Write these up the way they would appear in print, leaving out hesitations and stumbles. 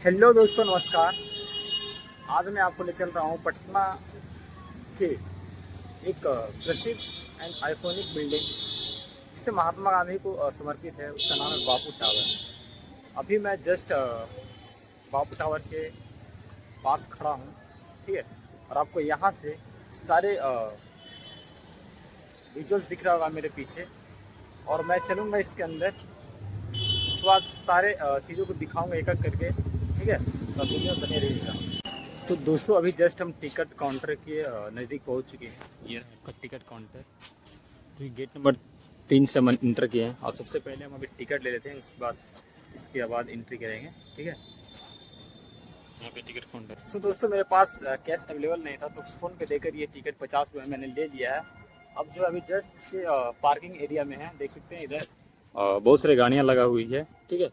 Hello दोस्तों, नमस्कार। आज मैं आपको ले चल रहा हूँ पटना के एक प्रसिद्ध एंड आइकॉनिक बिल्डिंग जिसे महात्मा गांधी को समर्पित है। उसका नाम है बापू टावर। अभी मैं जस्ट बापू टावर के पास खड़ा हूँ, ठीक है। और आपको यहाँ से सारे विजुअल्स दिख रहा होगा मेरे पीछे, और मैं चलूँगा इसके अंदर। उसके बाद सारे चीज़ों को दिखाऊंगा एक एक करके, ठीक है। तो वीडियो में बने रहिएगा। तो दोस्तों, अभी जस्ट हम टिकट काउंटर के नज़दीक पहुंच चुके हैं। ये आपका टिकट काउंटर, तो गेट नंबर 3 से हम इंटर किए हैं। और सबसे पहले हम अभी टिकट ले लेते हैं, उसके बाद इसके बाद एंट्री करेंगे, ठीक है। यहाँ पे टिकट काउंटर। तो दोस्तों, मेरे पास कैश अवेलेबल नहीं था, तो फ़ोन पे देकर ये टिकट 50 रुपये मैंने ले लिया है। अब जो अभी जस्ट इसके पार्किंग एरिया में है, देख सकते हैं इधर बहुत सारी गाड़ियाँ लगा हुई है, ठीक है।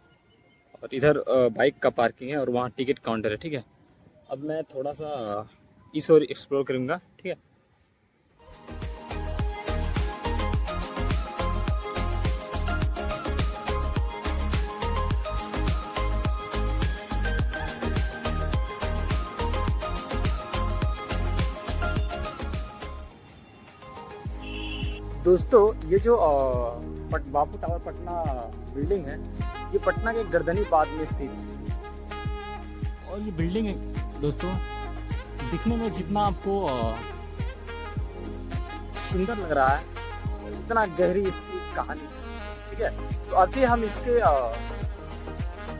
और इधर बाइक का पार्किंग है और वहाँ टिकट काउंटर है, ठीक है। अब मैं थोड़ा सा इस ओर एक्सप्लोर करूँगा, ठीक है। दोस्तों, ये जो बापू टावर पटना बिल्डिंग है, ये पटना के गर्दनीबाग में स्थित है। और ये बिल्डिंग है दोस्तों, दिखने में जितना आपको सुंदर लग रहा है, उतना गहरी इसकी कहानी है, ठीक है। तो अभी हम इसके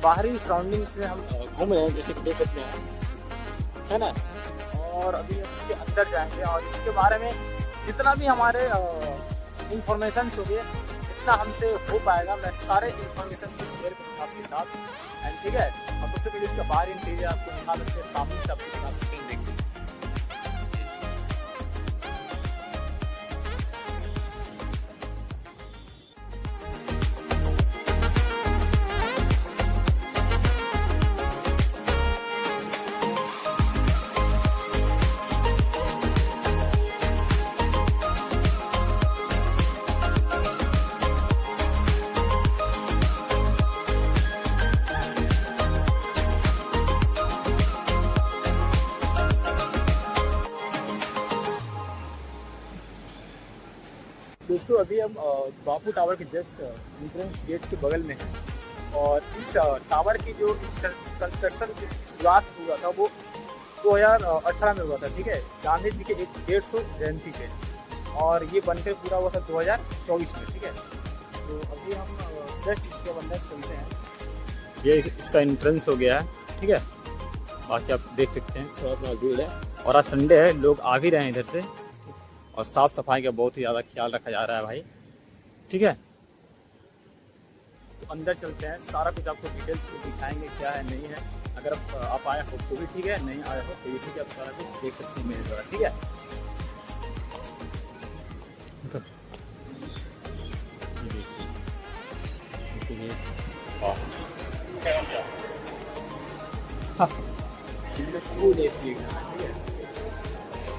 बाहरी सराउंडिंग्स में हम घूम रहे हैं, जैसे कि देख सकते हैं, है ना। और अभी हम इसके अंदर जाएंगे और इसके बारे में जितना भी हमारे इंफॉर्मेशन होगी, जितना हमसे हो पाएगा, मैं सारे इंफॉर्मेशन को शेयर करूँगा आपके साथ, एंड ठीक है। और सबसे पहले इसका बाहर इंटीरियर आपको दिखा सकते हैं, सामने से आपको दिखा सकते हैं, देखिए। दोस्तों, अभी हम बापू टावर के जस्ट एंट्रेंस गेट के बगल में हैं। और इस टावर की जो कंस्ट्रक्शन की शुरुआत हुआ था वो 2018 में हुआ था, ठीक है। गांधी जी के 150 जयंती पे, और ये बनकर पूरा हुआ था 2024 में, ठीक है। तो अभी हम जस्ट इसके अंदर चलते हैं। ये इसका एंट्रेंस हो गया है, ठीक है। बाकी आप देख सकते हैं थोड़ा थोड़ा भीड़ है, और आज संडे है, लोग आ भी रहे हैं इधर से। और साफ़ सफाई का बहुत ही ज़्यादा ख्याल रखा जा रहा है भाई, ठीक है। तो अंदर चलते हैं, सारा कुछ आपको डिटेल्स दिखाएंगे क्या है नहीं है। अगर आप आए हो तो भी ठीक है, नहीं आए हो तो भी ठीक है, आप सारा कुछ देख सकते हैं मेरे द्वारा, ठीक है।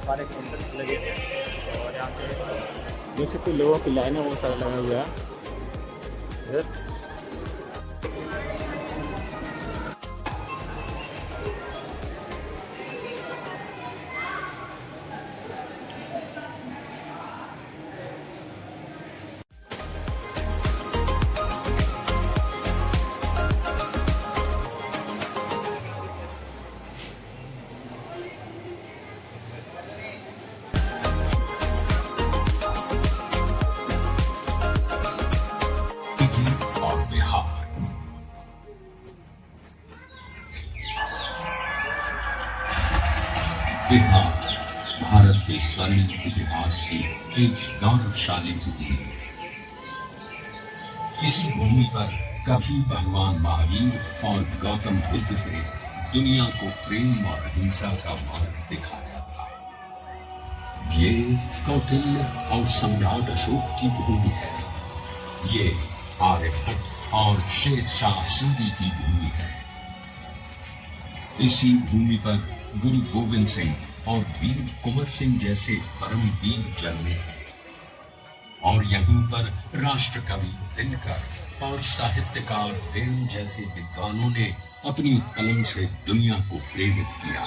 सारे काउंटर लगे थे, और यहाँ पे देख सकते लोगों की लाइनें बहुत सारा लगा हुआ है इधर। बिहार भारत के स्वर्णिम इतिहास की एक गौरवशाली भूमि है। इसी भूमि पर कभी भगवान महावीर और गौतम बुद्ध ने दुनिया को प्रेम और हिंसा का मार्ग दिखाया था। ये कौटिल्य और सम्राट अशोक की भूमि है। ये आर्यभट्ट और शेर शाह सूरी की भूमि है। इसी भूमि पर गुरु गोविंद सिंह और वीर कुंवर सिंह जैसे परम वीर जन्मे, और यहीं पर राष्ट्र कवि दिनकर और साहित्यकार प्रेम जैसे विद्वानों ने अपनी कलम से दुनिया को प्रेरित किया।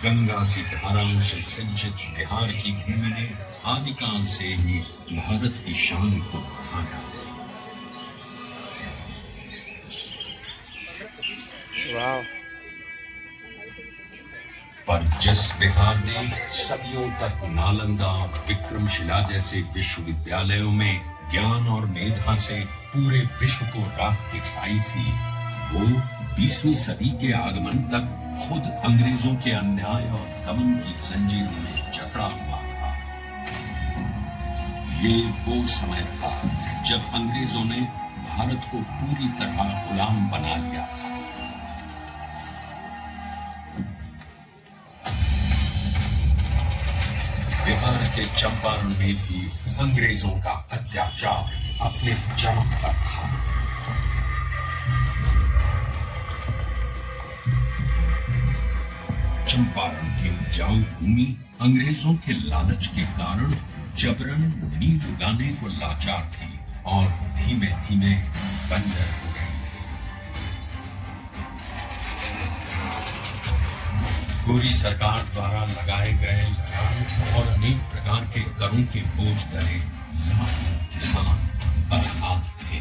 गंगा की धाराओं से सिंचित बिहार की भूमि ने आदिकाल से ही भारत की शान को बढ़ाया। वाह। पर जिस बिहार ने सदियों तक नालंदा और विक्रमशिला जैसे विश्वविद्यालयों में ज्ञान और मेधा से पूरे विश्व को राह दिखाई थी, वो 20वीं सदी के आगमन तक खुद अंग्रेजों के अन्याय और दमन की जंजीरों में जकड़ा हुआ था। ये वो समय था जब अंग्रेजों ने भारत को पूरी तरह गुलाम बना लिया था। बिहार के चंपारण में भी अंग्रेजों का अत्याचार अपने चरम पर था। चंपारण की उपजाऊ भूमि अंग्रेजों के लालच के कारण जबरन नींद उगाने को लाचार थी और धीमे धीमे बंजर हो गई थी। गोरी सरकार द्वारा लगाए गए लगान और अनेक प्रकार के करों के बोझ तले लाखों किसान बदहाल थे।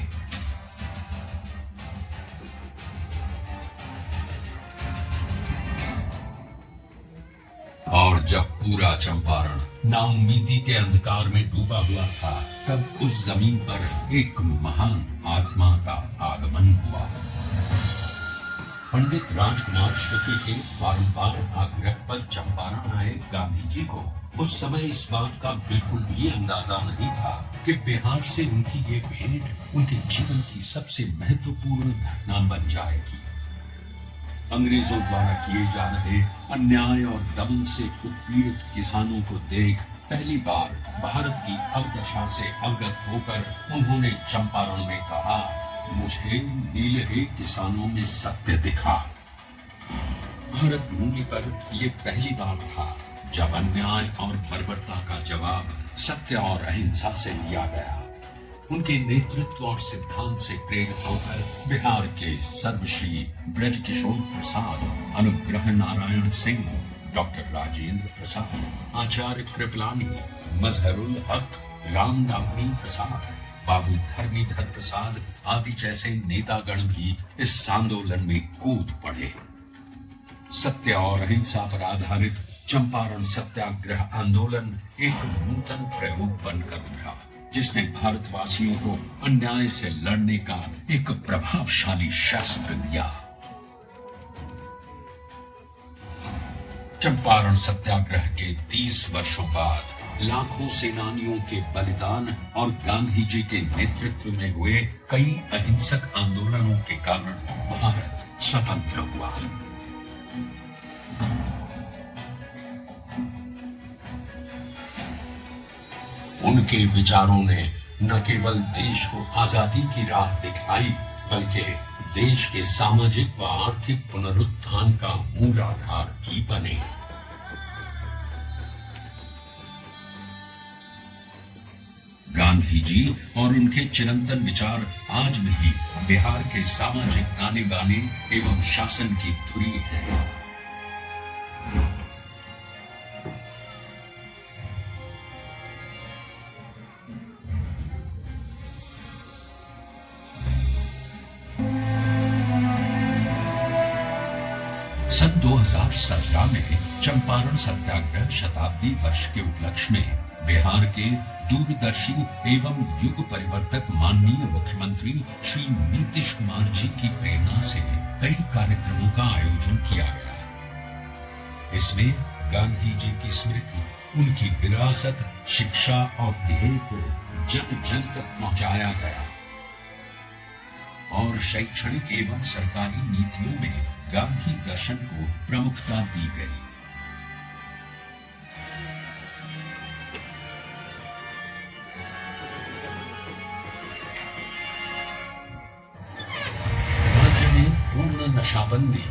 और जब पूरा चंपारण नाउम्मीदी के अंधकार में डूबा हुआ था, तब उस जमीन पर एक महान आत्मा का आगमन हुआ। पंडित राजकुमार शुक्ल के बारंबार आग्रह पर चंपारण आए गांधी जी को उस समय इस बात का बिल्कुल भी अंदाजा नहीं था कि बिहार से उनकी ये भेंट उनके जीवन की सबसे महत्वपूर्ण घटना बन जाएगी। अंग्रेजों द्वारा किए जा रहे अन्याय और दमन से उत्पीड़ित किसानों को देख पहली बार भारत की अवदशा से अवगत होकर उन्होंने चंपारण में कहा, मुझे नीलहे किसानों में सत्य दिखा। भारत भूमि पर यह पहली बार था जब अन्याय और बर्बरता का जवाब सत्य और अहिंसा से लिया गया। उनके नेतृत्व और सिद्धांत से प्रेरित होकर बिहार के सर्वश्री ब्रजकिशोर प्रसाद, अनुग्रह नारायण सिंह, डॉक्टर राजेंद्र प्रसाद, आचार्य कृपलानी, मजहरुल हक, रामनाथनी प्रसाद, बाबू धर्मीधर प्रसाद आदि जैसे नेतागण भी इस आंदोलन में कूद पड़े। सत्य और अहिंसा पर आधारित चंपारण सत्याग्रह आंदोलन एक नूतन प्रयोग बनकर उभरा, जिसने भारतवासियों को अन्याय से लड़ने का एक प्रभावशाली शस्त्र दिया। चंपारण सत्याग्रह के 30 वर्षों बाद लाखों सेनानियों के बलिदान और गांधी जी के नेतृत्व में हुए कई अहिंसक आंदोलनों के कारण भारत स्वतंत्र हुआ। उनके विचारों ने न केवल देश को आजादी की राह दिखाई, बल्कि देश के सामाजिक व आर्थिक पुनरुत्थान का मूल आधार भी बने। गांधी जी और उनके चिरंतन विचार आज भी बिहार के सामाजिक ताने बाने एवं शासन की धुरी है। सन 2017 में चंपारण सत्याग्रह शताब्दी वर्ष के उपलक्ष्य में बिहार के दूरदर्शी एवं युग परिवर्तक माननीय मुख्यमंत्री श्री नीतीश कुमार जी की प्रेरणा से कई कार्यक्रमों का आयोजन किया गया। इसमें गांधी जी की स्मृति, उनकी विरासत, शिक्षा और ध्येय को जन जन तक पहुंचाया गया और शैक्षणिक एवं सरकारी नीतियों में गांधी दर्शन को प्रमुखता दी गई। राज्य में पूर्ण नशाबंदी,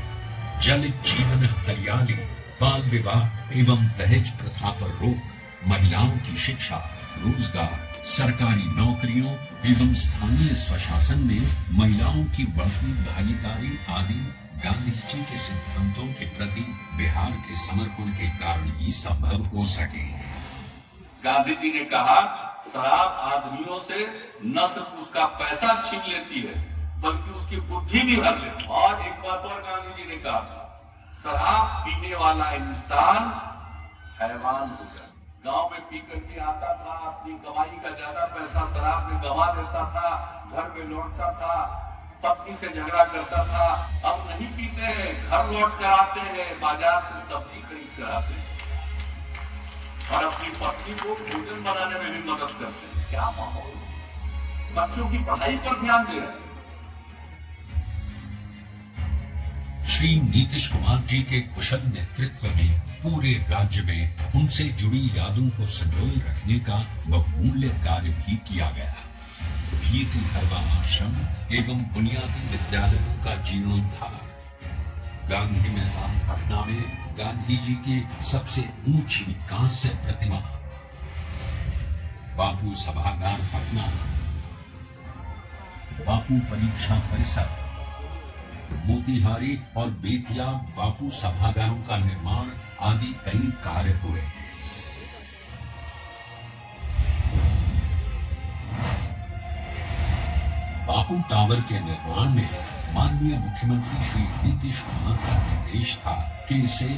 जल जीवन हरियाली, बाल विवाह एवं दहेज प्रथा पर रोक, महिलाओं की शिक्षा, रोजगार सरकारी नौकरियों एवं स्थानीय स्वशासन में महिलाओं की बढ़ती भागीदारी आदि गांधी जी के सिद्धांतों के प्रति बिहार के समर्पण के कारण ही संभव हो सके। गांधी जी ने कहा, शराब आदमियों से न सिर्फ उसका पैसा छीन लेती है बल्कि उसकी बुद्धि भी हर लेती है। और एक बात और गांधी जी ने कहा था, शराब पीने वाला इंसान हैवान हो जाए। गांव में पी करके आता था, अपनी कमाई का ज्यादा पैसा शराब में गंवा देता था, घर में लौटता था, पत्नी से झगड़ा करता था। अब नहीं पीते हैं, घर लौट कर आते हैं, बाजार से सब्जी खरीद कर आते हैं और अपनी पत्नी को भोजन बनाने में भी मदद करते हैं। क्या माहौल, बच्चों की पढ़ाई पर ध्यान दे रहे हैं। श्री नीतीश कुमार जी के कुशल नेतृत्व में पूरे राज्य में उनसे जुड़ी यादों को संजोए रखने का बहुमूल्य कार्य भी किया गया। भीति हरवा आश्रम एवं बुनियादी विद्यालयों का जीर्णोद्धार, गांधी मैदान पटना में गांधी जी की सबसे ऊंची कांस्य प्रतिमा, बापू सभागार पटना, बापू परीक्षा परिसर, मोतिहारी और बेतिया बापू सभागारों का निर्माण आदि कई कार्य हुए। बापू टावर के निर्माण में माननीय मुख्यमंत्री श्री नीतीश कुमार का निर्देश था कि इसे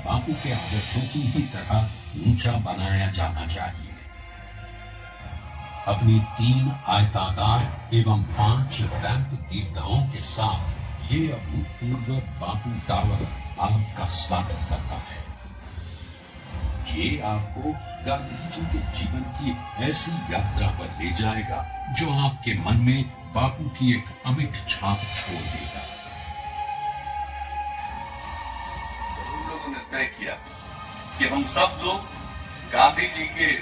बापू के आदर्शों की ही तरह ऊंचा बनाया जाना चाहिए। अपनी 3 आयताकार एवं 5 रैंप दीर्घाओं के साथ ये अभूतपूर्व बापू टावर आपका स्वागत करता है। ये आपको गांधी जी के जीवन की ऐसी यात्रा पर ले जाएगा जो आपके मन में बापू की एक अमिट छाप छोड़ देगा। हम लोगों ने तय किया कि हम सब लोग गांधी जी के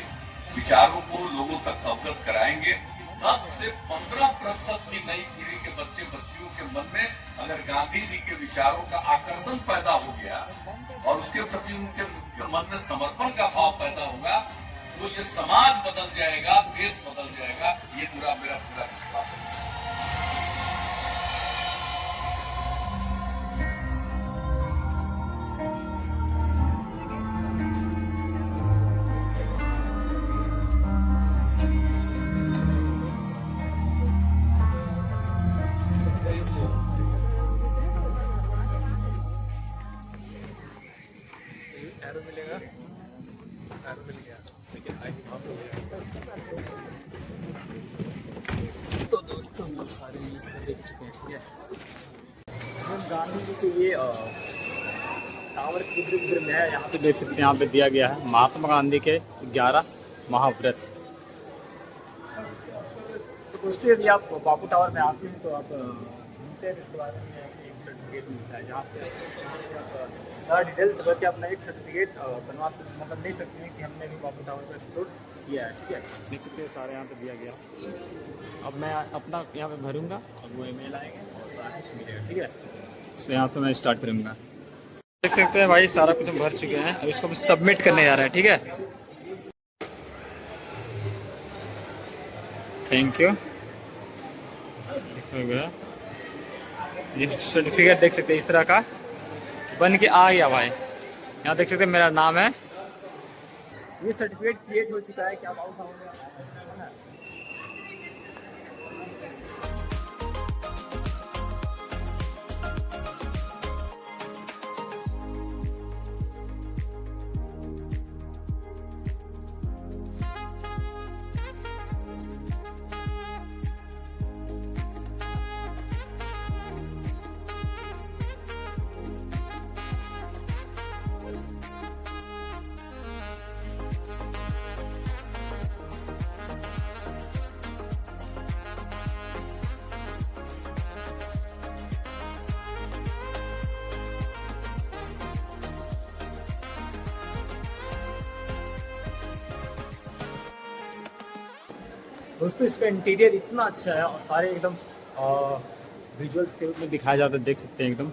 विचारों को लोगों तक अवगत कराएंगे। 10 से 15% की नई पीढ़ी के बच्चे बच्चियों के मन में अगर गांधी जी के विचारों का आकर्षण पैदा हो गया और उसके प्रति उनके मन में समर्पण का भाव पैदा होगा तो ये समाज बदल जाएगा, देश बदल जाएगा। ये मेरा पूरा विश्वास है। मिलेगा, मिल गया। तो दोस्तों हम लोग सारे ये देख चुके हैं, ठीक है। हम गांधी जी के ये टावर के इधर में है, यहाँ पे देख सकते हैं, यहाँ पे दिया गया है महात्मा गांधी के 11 महाव्रत। तो दोस्तों यदि आप बापू टावर में आते हैं तो आप घूमते हैं, इसके बारे में एक सर्टिफिकेट मिलता है, जहाँ से सारा डिटेल्स भर के अपना एक सर्टिफिकेट बनवा मतलब ले सकते हैं कि हमने भी बापू टावर को एक्सप्लोर किया है, ठीक है। देख सकते हैं सारे यहाँ पे दिया गया। अब मैं अपना यहाँ पे भरूंगा और वो ईमेल आएंगे और सारा कुछ मिलेगा, ठीक है। तो यहाँ से मैं स्टार्ट करूँगा। देख सकते हैं भाई सारा कुछ हम भर चुके हैं, अब इसको सबमिट करने जा रहे हैं, ठीक है। Thank you. ये सर्टिफिकेट देख सकते हैं इस तरह का बन के आ गया भाई। यहाँ देख सकते हैं मेरा नाम है, ये सर्टिफिकेट क्रिएट हो चुका है। क्या बात हो गया। दोस्तों इसका इंटीरियर इतना अच्छा है और सारे एकदम विजुअल्स के रूप में दिखाया जाता है, देख सकते हैं एकदम।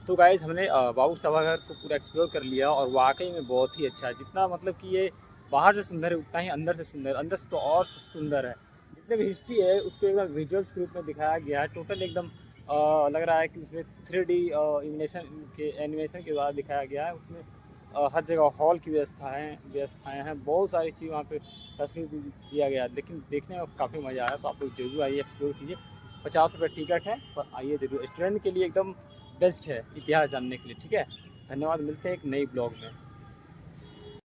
तो गाइज़ हमने बाबू सभागार को पूरा एक्सप्लोर कर लिया और वाकई में बहुत ही अच्छा है। जितना मतलब कि ये बाहर से सुंदर है उतना ही अंदर से सुंदर, अंदर से तो और सुंदर है। जितने भी हिस्ट्री है उसको एकदम विजुअल्स के रूप में दिखाया गया है। टोटल एकदम लग रहा है कि उसमें 3D एनिमेशन के द्वारा दिखाया गया है। उसमें हर जगह हॉल की व्यवस्थाएँ हैं, बहुत सारी चीज़ वहाँ पे तस्वीर दिया गया है। लेकिन देखने में काफ़ी मज़ा आया, तो आप लोग ज़रूर आइए, एक्सप्लोर कीजिए। 50 रुपये टिकट है, पर आइए ज़रूर। स्टूडेंट के लिए एकदम बेस्ट है इतिहास जानने के लिए। ठीक है, धन्यवाद, मिलते हैं एक नई ब्लॉग में।